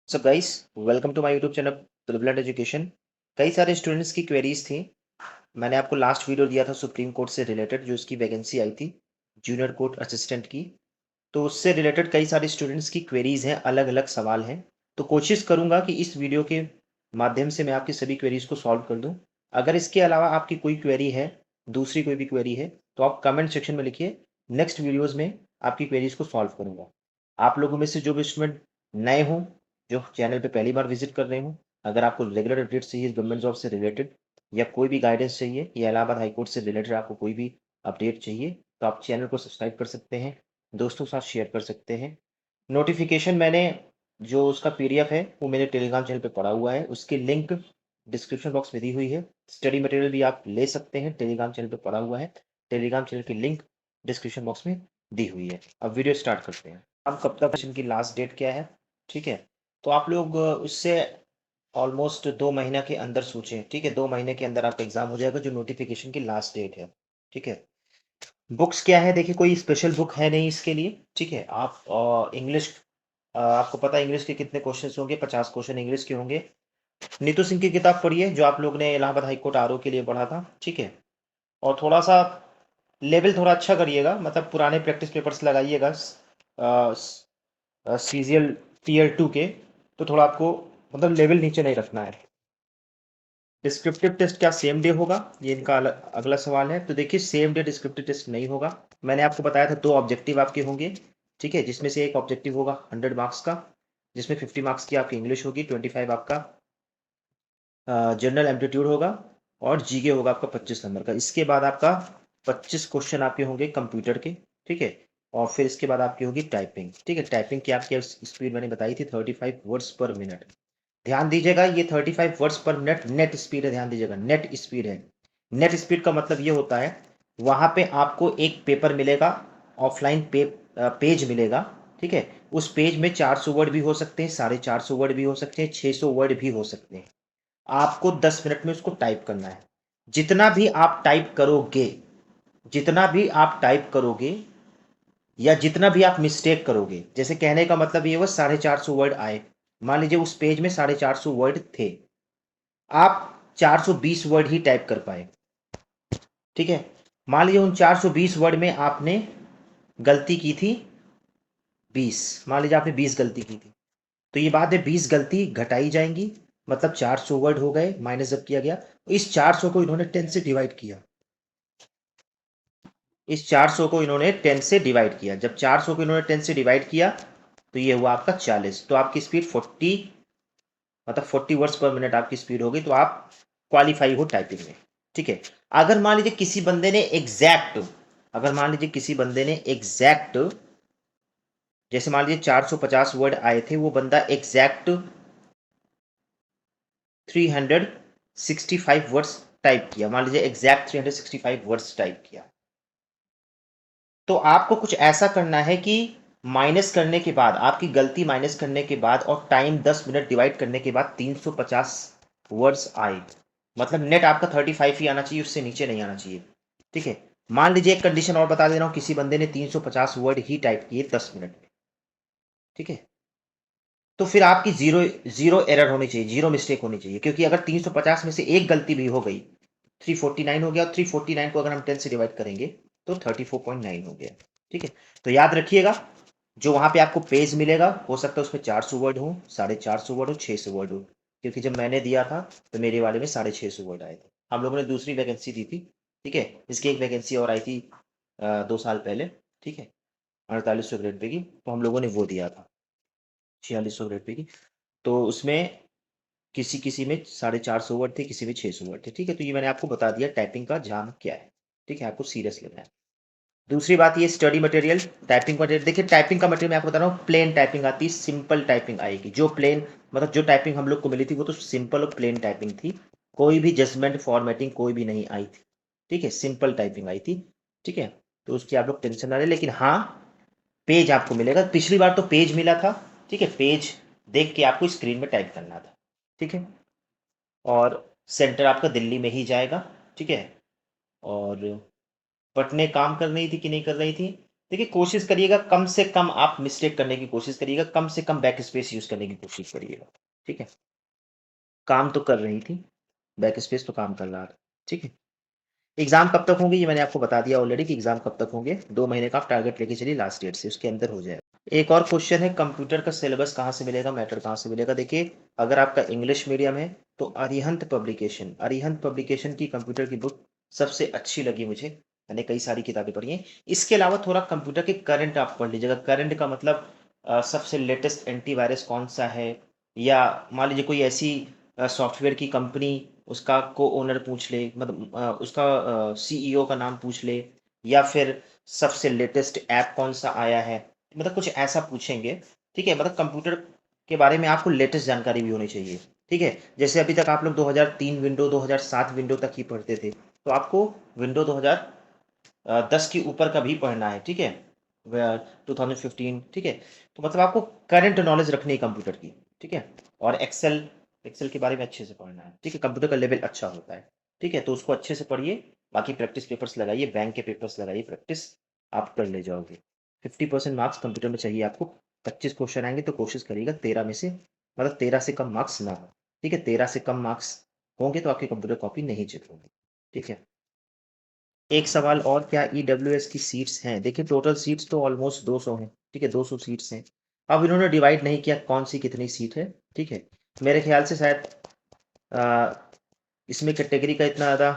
सब guys, welcome to my YouTube channel tribal education. कई सारे स्टूडेंट्स की क्वेरीज थी। मैंने आपको लास्ट वीडियो दिया था सुप्रीम कोर्ट से रिलेटेड, जो इसकी वैकेंसी आई थी जूनियर कोर्ट असिस्टेंट की। तो उससे रिलेटेड कई सारे स्टूडेंट्स की क्वेरीज हैं, अलग अलग सवाल हैं। तो कोशिश करूंगा कि इस वीडियो के माध्यम से मैं आपकी सभी क्वेरीज को सॉल्व कर दूं। अगर इसके अलावा आपकी कोई क्वेरी है, दूसरी कोई भी क्वेरी है, तो आप कमेंट सेक्शन में लिखिए। नेक्स्ट वीडियोज में आपकी क्वेरीज को सॉल्व करूंगा। आप लोगों में से जो भी स्टूडेंट नए हों, जो चैनल पे पहली बार विजिट कर रहे हो, अगर आपको रेगुलर अपडेट चाहिए गवर्नमेंट जॉब से रिलेटेड या कोई भी गाइडेंस चाहिए या इलाहाबाद हाईकोर्ट से रिलेटेड आपको कोई भी अपडेट चाहिए, तो आप चैनल को सब्सक्राइब कर सकते हैं, दोस्तों के साथ शेयर कर सकते हैं। नोटिफिकेशन मैंने जो उसका पीडीएफ है वो मेरे टेलीग्राम चैनल पे पड़ा हुआ है, उसकी लिंक डिस्क्रिप्शन बॉक्स में दी हुई है। स्टडी मटेरियल भी आप ले सकते हैं, टेलीग्राम चैनल पे पड़ा हुआ है। टेलीग्राम चैनल की लिंक डिस्क्रिप्शन बॉक्स में दी हुई है। अब वीडियो स्टार्ट करते हैं। अब कब तक सेशन की लास्ट डेट क्या है, ठीक है? तो आप लोग उससे ऑलमोस्ट 2 महीने के अंदर सोचें, ठीक है? 2 महीने के अंदर आपका एग्जाम हो जाएगा, जो नोटिफिकेशन की लास्ट डेट है, ठीक है? बुक्स क्या है, देखिए कोई स्पेशल बुक है नहीं इसके लिए, ठीक है? आप इंग्लिश, आपको पता है इंग्लिश के कितने क्वेश्चन होंगे, 50 क्वेश्चन इंग्लिश के होंगे। नीतू सिंह की किताब पढ़िए, जो आप लोग ने इलाहाबाद हाईकोर्ट आरओ के लिए पढ़ा था, ठीक है? और थोड़ा सा लेवल थोड़ा अच्छा करिएगा, मतलब पुराने प्रैक्टिस पेपर्स लगाइएगा सीजीएल टीयर 2 के, तो थोड़ा आपको मतलब लेवल नीचे नहीं रखना है। डिस्क्रिप्टिव टेस्ट क्या सेम डे होगा, ये इनका अगला सवाल है। तो देखिए सेम डे डिस्क्रिप्टिव टेस्ट नहीं होगा। मैंने आपको बताया था 2 ऑब्जेक्टिव आपके होंगे, ठीक है? जिसमें से एक ऑब्जेक्टिव होगा 100 मार्क्स का, जिसमें 50 मार्क्स की आपकी इंग्लिश होगी, 25 आपका जनरल एप्टीट्यूड होगा, और जीके होगा आपका 25 नंबर का। इसके बाद आपका 25 क्वेश्चन आपके होंगे कंप्यूटर के, ठीक है? और फिर इसके बाद आपकी होगी टाइपिंग, ठीक है? टाइपिंग की आपकी स्पीड मैंने बताई थी 35 वर्ड्स पर मिनट। ध्यान दीजिएगा, ये 35 वर्ड्स पर मिनट नेट स्पीड है, ध्यान दीजिएगा, नेट स्पीड है। नेट स्पीड का मतलब ये होता है, वहां पे आपको एक पेपर मिलेगा, ऑफलाइन पेज मिलेगा, ठीक है? उस पेज में 400 वर्ड भी हो सकते हैं, 450 वर्ड भी हो सकते हैं, 600 वर्ड भी हो सकते हैं। आपको 10 मिनट में उसको टाइप करना है। जितना भी आप टाइप करोगे, जितना भी आप टाइप करोगे, या जितना भी आप मिस्टेक करोगे, जैसे कहने का मतलब ये हुआ 450 वर्ड आए, मान लीजिए उस पेज में 450 वर्ड थे, आप 420 वर्ड ही टाइप कर पाए, ठीक है? मान लीजिए उन 420 वर्ड में आपने गलती की थी 20, मान लीजिए आपने 20 गलती की थी, तो ये बात है 20 गलती घटाई जाएंगी, मतलब 400 वर्ड हो गए, माइनस जब किया गया, इस 400 को इन्होंने 10 से डिवाइड किया, इस 400 को इन्होंने 10 से डिवाइड किया। जब 400 को इन्होंने 10 से डिवाइड किया, तो ये हुआ आपका 40। तो आपकी स्पीड 40, मतलब 40 वर्ड्स पर मिनट आपकी स्पीड होगी, तो आप क्वालिफाई हो टाइपिंग में, ठीक है? अगर मान लीजिए किसी बंदे ने एग्जैक्ट, अगर मान लीजिए किसी बंदे ने एग्जैक्ट, जैसे मान लीजिए 450 वर्ड आए थे, वो बंदा एग्जैक्ट 365 वर्ड्स टाइप किया, मान लीजिए एग्जैक्ट 365 वर्ड्स टाइप किया, तो आपको कुछ ऐसा करना है कि माइनस करने के बाद, आपकी गलती माइनस करने के बाद और टाइम 10 मिनट डिवाइड करने के बाद 350 वर्ड्स आए, मतलब नेट आपका 35 ही आना चाहिए, उससे नीचे नहीं आना चाहिए, ठीक है? मान लीजिए एक कंडीशन और बता दे रहा हूं, किसी बंदे ने 350 वर्ड ही टाइप किए 10 मिनट में, ठीक है? तो फिर आपकी जीरो जीरो एरर होनी चाहिए, जीरो मिस्टेक होनी चाहिए, क्योंकि अगर 350 में से एक गलती भी हो गई, 349 हो गया, और 349 को अगर हम 10 से डिवाइड करेंगे तो 34.9 हो गया, ठीक है? तो याद रखिएगा, जो वहां पे आपको पेज मिलेगा, हो सकता है उसमें 400 वर्ड हो, 450 वर्ड हो, 600 वर्ड हो, क्योंकि जब मैंने दिया था तो मेरे वाले में 650 वर्ड आए थे। हम लोगों ने दूसरी वैकेंसी दी थी, ठीक है? इसकी एक वैकेंसी और आई थी 2 साल पहले, ठीक है? 4800 ग्रेड पे की, तो हम लोगों ने वो दिया था 4600 ग्रेड पे की। तो उसमें किसी किसी में 450 वर्ड थे, किसी में 600 वर्ड थे, ठीक है? तो ये मैंने आपको बता दिया टाइपिंग का जाम क्या है, ठीक है? आपको सीरियस लेना है। दूसरी बात, ये स्टडी मटेरियल, टाइपिंग मटेरियल, देखिए टाइपिंग का मटेरियल मैं आपको बता रहा हूँ, प्लेन टाइपिंग आती है, सिंपल टाइपिंग आएगी। जो प्लेन, मतलब जो टाइपिंग हम लोग को मिली थी वो तो सिंपल और प्लेन टाइपिंग थी, कोई भी जजमेंट फॉर्मेटिंग कोई भी नहीं आई थी, ठीक है? सिंपल टाइपिंग आई थी, ठीक है? तो उसकी आप लोग टेंशन ना लें, लेकिन हाँ, पेज आपको मिलेगा। पिछली बार तो पेज मिला था, ठीक है? पेज देख के आपको स्क्रीन में टाइप करना था, ठीक है? और सेंटर आपका दिल्ली में ही जाएगा, ठीक है? और बटनें काम कर रही थी कि नहीं कर रही थी, देखिए कोशिश करिएगा कम से कम आप मिस्टेक करने की कोशिश करिएगा, कम से कम बैक स्पेस यूज़ करने की कोशिश करिएगा, ठीक है? काम तो कर रही थी, बैक स्पेस तो काम कर रहा था, ठीक है? एग्ज़ाम कब तक होंगे ये मैंने आपको बता दिया ऑलरेडी कि एग्ज़ाम कब तक होंगे, 2 महीने का आप टारगेट लेके चलिए लास्ट डेट से, उसके अंदर हो जाएगा। एक और क्वेश्चन है कंप्यूटर का सिलेबस कहाँ से मिलेगा, मैटर कहाँ से मिलेगा? देखिए, अगर आपका इंग्लिश मीडियम है तो अरिहंत पब्लिकेशन की कंप्यूटर की बुक सबसे अच्छी लगी मुझे। मैंने कई सारी किताबें पढ़ी हैं। इसके अलावा थोड़ा कंप्यूटर के करंट आप पढ़ लीजिएगा। करंट का मतलब सबसे लेटेस्ट एंटीवायरस कौन-सा है या मान लीजिए कोई ऐसी सॉफ्टवेयर की कंपनी उसका को-ओनर पूछ ले मतलब उसका सीईओ का नाम पूछ ले या फिर सबसे लेटेस्ट ऐप कौन-सा आया है। मतलब कुछ ऐसा पूछेंगे, ठीक है? मतलब कंप्यूटर के बारे में आपको लेटेस्ट जानकारी भी होनी चाहिए, ठीक है? जैसे अभी तक आप लोग 2003 विंडो, 2007 विंडो तक ही पढ़ते थे, तो आपको विंडो 2010 के ऊपर का भी पढ़ना है, ठीक है? व 2015 ठीक है? तो मतलब आपको करंट नॉलेज रखनी है कंप्यूटर की, ठीक है? और एक्सेल एक्सेल के बारे में अच्छे से पढ़ना है, ठीक है? कंप्यूटर का लेवल अच्छा होता है, ठीक है? तो उसको अच्छे से पढ़िए, बाकी प्रैक्टिस पेपर्स लगाइए, बैंक के पेपर्स लगाइए प्रैक्टिस, आप कर ले जाओगे। 50% मार्क्स कंप्यूटर में चाहिए आपको, 25 क्वेश्चन आएँगे तो कोशिश करिएगा 13 में से मतलब 13 से कम मार्क्स ना हो, ठीक है? 13 से कम मार्क्स होंगे तो आपकी कंप्यूटर कॉपी नहीं चेक होगी, ठीक है? एक सवाल और क्या ईडब्ल्यूएस की सीट्स हैं? देखिए टोटल सीट्स तो ऑलमोस्ट 200 हैं, ठीक है? 200 सीट्स हैं। अब इन्होंने डिवाइड नहीं किया कौन-सी कितनी सीट है, ठीक है? मेरे ख़्याल से शायद अ, इसमें कैटेगरी का इतना ज़्यादा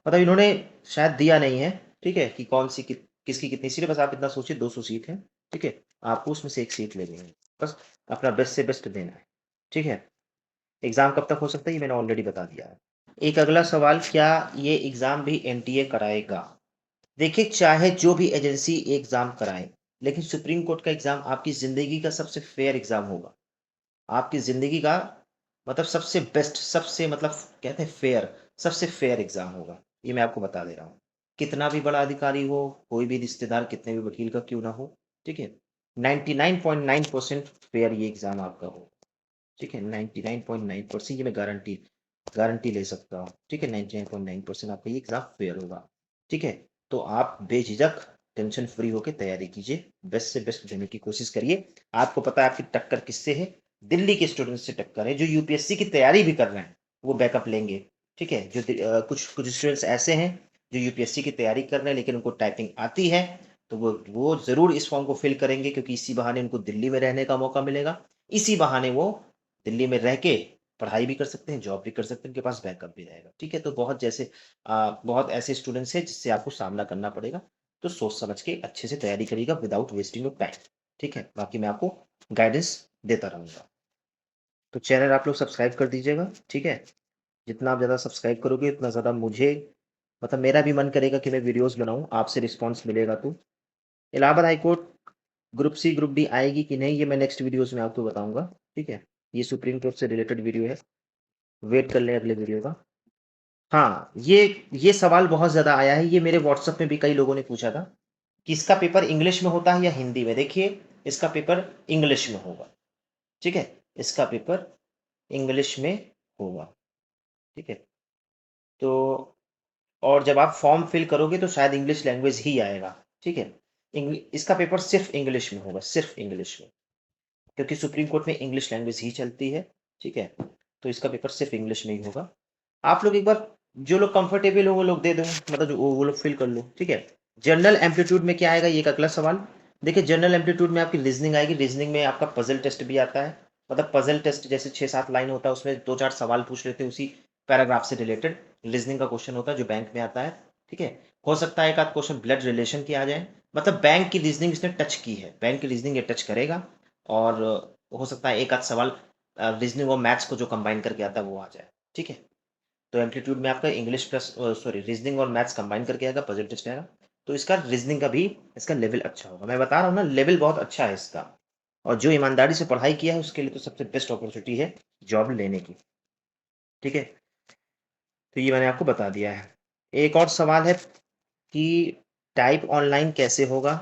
मतलब इन्होंने शायद दिया नहीं है, ठीक है? कि कौन-सी किसकी कितनी सीट है, बस आप इतना सोचिए 200 सीट है, ठीक है? आपको उसमें से 1 सीट लेनी है। बस अपना बेस्ट से बेस्ट देना है, ठीक है? एग्ज़ाम कब तक हो सकता है ये मैंने ऑलरेडी बता दिया है। एक अगला सवाल क्या ये एग्ज़ाम भी एनटीए कराएगा? देखिए, चाहे जो भी एजेंसी एग्ज़ाम कराए, लेकिन सुप्रीम कोर्ट का एग्ज़ाम आपकी ज़िंदगी का सबसे फेयर एग्ज़ाम होगा। आपकी ज़िंदगी का मतलब सबसे बेस्ट, सबसे मतलब कहते हैं फेयर, सबसे फेयर एग्ज़ाम होगा। ये मैं आपको बता दे रहा हूँ। कितना भी बड़ा अधिकारी हो, कोई भी रिश्तेदार कितने भी वकील का क्यों ना हो, ठीक है? 99.9% फेयर ये एग्ज़ाम आपका हो, ठीक है? 99.9% ये मैं गारंटी गारंटी ले सकता हूँ, ठीक है? 99.9% आपका ये एग्ज़ाम फेयर होगा, ठीक है? तो आप बेझिझक टेंशन फ्री होके तैयारी कीजिए, बेस्ट से बेस्ट देने की कोशिश करिए। आपको पता है आपकी टक्कर किससे है? दिल्ली के स्टूडेंट्स से टक्कर है, जो यूपीएससी की तैयारी भी कर रहे हैं, वो बैकअप लेंगे, ठीक है? जो कुछ कुछ स्टूडेंट्स ऐसे हैं, जो यूपीएससी की तैयारी कर रहे हैं, लेकिन उनको टाइपिंग आती है, तो वो ज़रूर इस फॉर्म को फिल करेंगे क्योंकि इसी बहाने उनको दिल्ली में रहने का मौका मिलेगा। इसी बहाने वो दिल्ली में रह के पढ़ाई भी कर सकते हैं, जॉब भी कर सकते हैं, उनके पास बैकअप भी रहेगा, ठीक है? तो बहुत ऐसे स्टूडेंट्स हैं जिससे आपको सामना करना पड़ेगा, तो सोच समझ के अच्छे से तैयारी करिएगा विदाउट वेस्टिंग ऑफ टाइम, ठीक है? बाकी मैं आपको गाइडेंस देता रहूँगा। तो चैनल आप लोग सब्सक्राइब कर दीजिएगा, ठीक है? जितना आप ज़्यादा सब्सक्राइब करोगे उतना ज़्यादा मुझे मतलब मेरा भी मन करेगा कि मैं वीडियोज़ बनाऊँ, आपसे रिस्पॉन्स मिलेगा तो। Allahabad high court group C, group D आएगी कि नहीं ये मैं नेक्स्ट वीडियोज़ में आपको बताऊँगा, ठीक है? ये सुप्रीम कोर्ट से रिलेटेड वीडियो है, वेट कर लें अगले वीडियो का। हाँ, ये सवाल बहुत ज़्यादा आया है, ये मेरे व्हाट्सएप में भी कई लोगों ने पूछा था कि इसका पेपर इंग्लिश में होता है या हिंदी में? देखिए, इसका पेपर इंग्लिश में होगा, ठीक है? इसका पेपर इंग्लिश में होगा, ठीक है? तो और जब आप फॉर्म फिल करोगे तो शायद इंग्लिश लैंग्वेज ही आएगा, ठीक है? इसका पेपर सिर्फ़ इंग्लिश में होगा, सिर्फ़ इंग्लिश में, क्योंकि सुप्रीम कोर्ट में इंग्लिश लैंग्वेज ही चलती है, ठीक है? तो इसका पेपर सिर्फ़ इंग्लिश में ही होगा। आप लोग एक बार जो लोग कंफर्टेबल हो वो लोग दे दो, मतलब जो वो लोग फिल कर लो, ठीक है? जनरल एप्टीट्यूड में क्या आएगा ये एक अगला सवाल। देखिए जनरल एप्टीट्यूड में आपकी रीज़निंग आएगी, रीज़निंग में आपका पज़ल टेस्ट भी आता है। मतलब पज़ल टेस्ट जैसे 6-7 लाइन होता है उसमें 2-4 सवाल पूछ लेते हैं उसी पैराग्राफ से रिलेटेड, रीज़निंग का क्वेश्चन होता है जो बैंक में आता है, ठीक है? हो सकता है एक आध क्वेश्चन ब्लड रिलेशन के आ जाए, मतलब बैंक की रीज़निंग इसने टच की है, बैंक की रीज़निंग ये टच करेगा और हो सकता है एक आध सवाल रीज़निंग और मैथ्स को जो कंबाइन करके आता है वो आ जाए, ठीक है? तो एप्टीट्यूड में आपका इंग्लिश प्लस सॉरी रीजनिंग और मैथ्स कंबाइन करके आएगा, पजल टेस्ट आएगा। तो इसका रीजनिंग का भी इसका लेवल अच्छा होगा। मैं बता रहा हूँ ना लेवल बहुत अच्छा है इसका और जो ईमानदारी से पढ़ाई किया है उसके लिए तो सबसे बेस्ट अपॉर्चुनिटी है जॉब लेने की, ठीक है? तो ये मैंने आपको बता दिया है। एक और सवाल है कि टाइप ऑनलाइन कैसे होगा?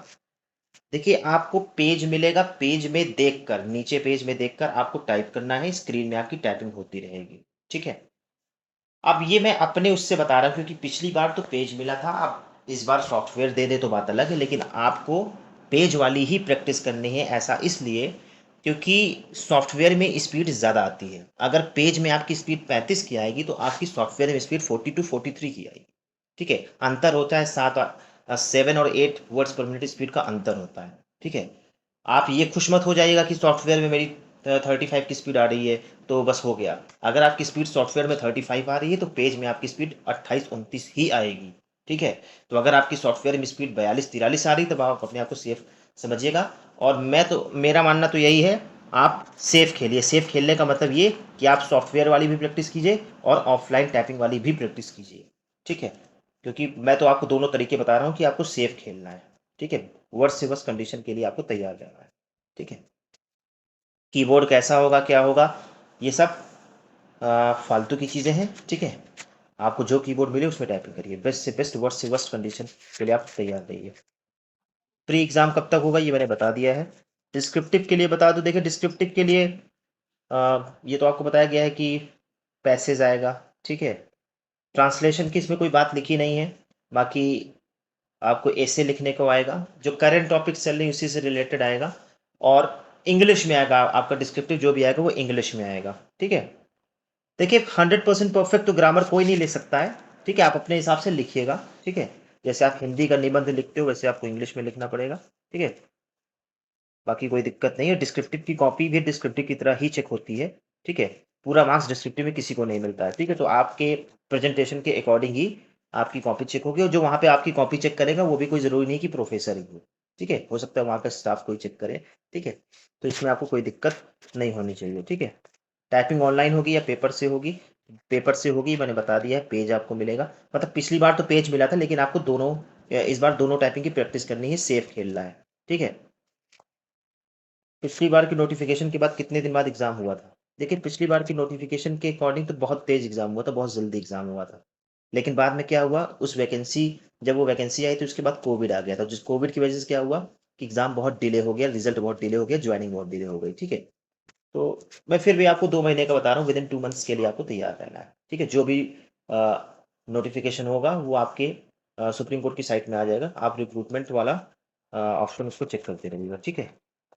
देखिए आपको पेज मिलेगा, पेज में देखकर नीचे पेज में देखकर आपको टाइप करना है, स्क्रीन में आपकी टाइपिंग होती रहेगी, ठीक है? अब ये मैं अपने उससे बता रहा हूँ क्योंकि पिछली बार तो पेज मिला था, अब इस बार सॉफ्टवेयर दे दे तो बात अलग है, लेकिन आपको पेज वाली ही प्रैक्टिस करनी है। ऐसा इसलिए क्योंकि सॉफ्टवेयर में स्पीड ज़्यादा आती है। अगर पेज में आपकी स्पीड 35 की आएगी तो आपकी सॉफ्टवेयर में स्पीड 40 टू 43 की आएगी। ठीक है, अंतर होता है 7 और 8 वर्ड्स पर मिनट स्पीड का अंतर होता है। ठीक है, आप ये खुश मत हो जाइएगा कि सॉफ्टवेयर में मेरी 35 की स्पीड आ रही है तो बस हो गया। अगर आपकी स्पीड सॉफ्टवेयर में 35 आ रही है तो पेज में आपकी स्पीड 28-29 ही आएगी। ठीक है, तो अगर आपकी सॉफ्टवेयर में स्पीड 42-43 आ रही तब आप अपने आप को सेफ समझिएगा। और मेरा मानना तो यही है, आप सेफ खेलिए। सेफ खेलने का मतलब ये कि आप सॉफ्टवेयर वाली भी प्रैक्टिस कीजिए और ऑफलाइन टैपिंग वाली भी प्रैक्टिस कीजिए। ठीक है, क्योंकि मैं तो आपको दोनों तरीके बता रहा हूँ कि आपको सेफ खेलना है। ठीक है, वर्स्ट से वर्स्ट कंडीशन के लिए आपको तैयार रहना है। ठीक है, कीबोर्ड कैसा होगा क्या होगा ये सब फालतू की चीज़ें हैं। ठीक है, आपको जो कीबोर्ड मिले उसमें टाइपिंग करिए। बेस्ट से बेस्ट, वर्स्ट से वर्स्ट कंडीशन के लिए आप तैयार रहिए। प्री एग्ज़ाम कब तक होगा ये मैंने बता दिया है। डिस्क्रिप्टिव के लिए बता दूं, देखिए डिस्क्रिप्टिव के लिए ये तो आपको बताया गया है कि पैसेज आएगा। ठीक है, ट्रांसलेशन की इसमें कोई बात लिखी नहीं है। बाकी आपको ऐसे लिखने को आएगा, जो करंट टॉपिक चल रही है उसी से रिलेटेड आएगा, और इंग्लिश में आएगा। आपका डिस्क्रिप्टिव जो भी आएगा वो इंग्लिश में आएगा। ठीक है, देखिए 100% परफेक्ट तो ग्रामर कोई नहीं ले सकता है। ठीक है, आप अपने हिसाब से लिखिएगा। ठीक है, जैसे आप हिंदी का निबंध लिखते हो वैसे आपको इंग्लिश में लिखना पड़ेगा। ठीक है, बाकी कोई दिक्कत नहीं है। डिस्क्रिप्टिव की कॉपी भी डिस्क्रिप्टिव की तरह ही चेक होती है। ठीक है, पूरा मार्क्स डिस्क्रिप्टिव में किसी को नहीं मिलता है। ठीक है, तो आपके प्रेजेंटेशन के अकॉर्डिंग ही आपकी कॉपी चेक होगी, और जो वहाँ पे आपकी कॉपी चेक करेगा वो भी कोई ज़रूरी नहीं कि प्रोफेसर ही हो। ठीक है, हो सकता है वहाँ का स्टाफ कोई चेक करे। ठीक है, तो इसमें आपको कोई दिक्कत नहीं होनी चाहिए। ठीक है, टाइपिंग ऑनलाइन होगी या पेपर से होगी? पेपर से होगी, मैंने बता दिया है। पेज आपको मिलेगा, मतलब पिछली बार तो पेज मिला था, लेकिन आपको दोनों इस बार दोनों टाइपिंग की प्रैक्टिस करनी है, सेफ खेलना है। ठीक है, पिछली बार की नोटिफिकेशन के बाद कितने दिन बाद एग्जाम हुआ था? देखिए पिछली बार की नोटिफिकेशन के अकॉर्डिंग तो बहुत तेज एग्जाम हुआ था, बहुत जल्दी एग्जाम हुआ था। लेकिन बाद में क्या हुआ, उस वैकेंसी जब वो वैकेंसी आई तो उसके बाद कोविड आ गया था। जिस कोविड की वजह से क्या हुआ कि एग्जाम बहुत डिले हो गया, रिजल्ट बहुत डिले हो गया, ज्वाइनिंग बहुत डिले हो गई। ठीक है, तो मैं फिर भी आपको 2 महीने का बता रहा हूँ, विद इन 2 मंथ्स के लिए आपको तैयार रहना है। ठीक है, जो भी नोटिफिकेशन होगा वो आपके सुप्रीम कोर्ट की साइट में आ जाएगा। आप रिक्रूटमेंट वाला ऑप्शन उसको चेक करते रहिएगा। ठीक है,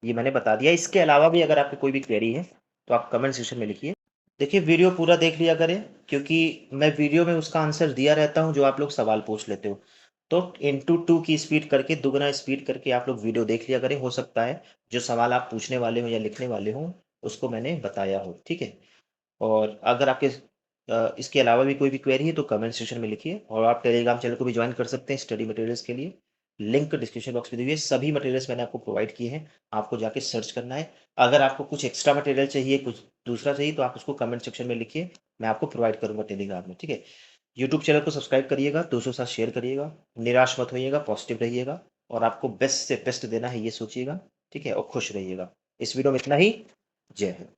ये मैंने बता दिया। इसके अलावा भी अगर आपकी कोई भी क्वेरी है तो आप कमेंट सेक्शन में लिखिए। देखिए वीडियो पूरा देख लिया करें, क्योंकि मैं वीडियो में उसका आंसर दिया रहता हूँ जो आप लोग सवाल पूछ लेते हो। तो *2 की स्पीड करके, दुगना स्पीड करके आप लोग वीडियो देख लिया करें। हो सकता है जो सवाल आप पूछने वाले हो या लिखने वाले हो उसको मैंने बताया हो। ठीक है, और अगर आपके इसके अलावा भी कोई भी क्वेरी है तो कमेंट सेक्शन में लिखिए, और आप टेलीग्राम चैनल को भी ज्वाइन कर सकते हैं स्टडी मटेरियल्स के लिए। लिंक डिस्क्रिप्शन बॉक्स में दी हुई है। सभी मटेरियल्स मैंने आपको प्रोवाइड किए हैं, आपको जाके सर्च करना है। अगर आपको कुछ एक्स्ट्रा मटेरियल चाहिए, कुछ दूसरा चाहिए, तो आप उसको कमेंट सेक्शन में लिखिए, मैं आपको प्रोवाइड करूंगा टेलीग्राम में। ठीक है, यूट्यूब चैनल को सब्सक्राइब करिएगा, दोस्तों के साथ शेयर करिएगा, निराश मत होइएगा, पॉजिटिव रहिएगा, और आपको बेस्ट से बेस्ट देना है ये सोचिएगा। ठीक है, और खुश रहिएगा। इस वीडियो में इतना ही। जय हिंद।